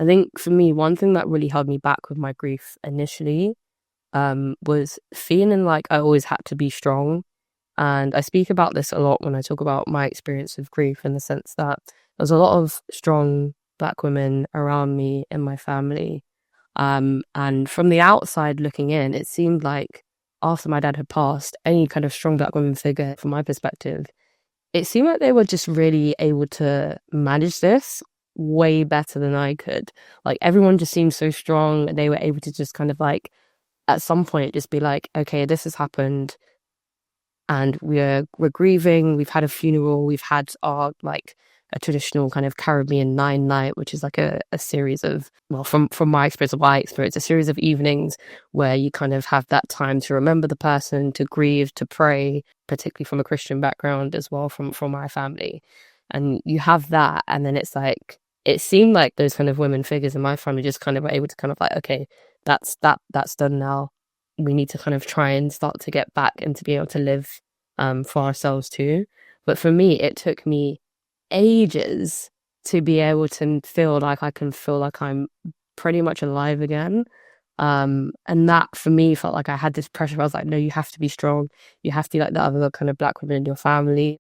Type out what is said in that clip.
I think for me, one thing that really held me back with my grief initially was feeling like I always had to be strong. And I speak about this a lot when I talk about my experience of grief, in the sense that there's a lot of strong Black women around me in my family. And from the outside looking in, it seemed like after my dad had passed, any kind of strong Black woman figure, from my perspective, it seemed like they were just really able to manage this way better than I could. Like, everyone just seemed so strong, and they were able to just kind of like, at some point, just be like, okay, this has happened, and we're grieving. We've had a funeral. We've had our like a traditional kind of Caribbean nine night, which is like a series of, well, from my experience, or my experience, a series of evenings where you kind of have that time to remember the person, to grieve, to pray, particularly from a Christian background as well, from my family. And you have that, and then it's like, it seemed like those kind of women figures in my family just kind of were able to kind of like, okay, that's done now. We need to kind of try and start to get back and to be able to live for ourselves too. But for me, it took me ages to be able to feel like I can feel like I'm pretty much alive again. And that for me felt like I had this pressure. I was like, no, you have to be strong. You have to be like the other kind of Black women in your family.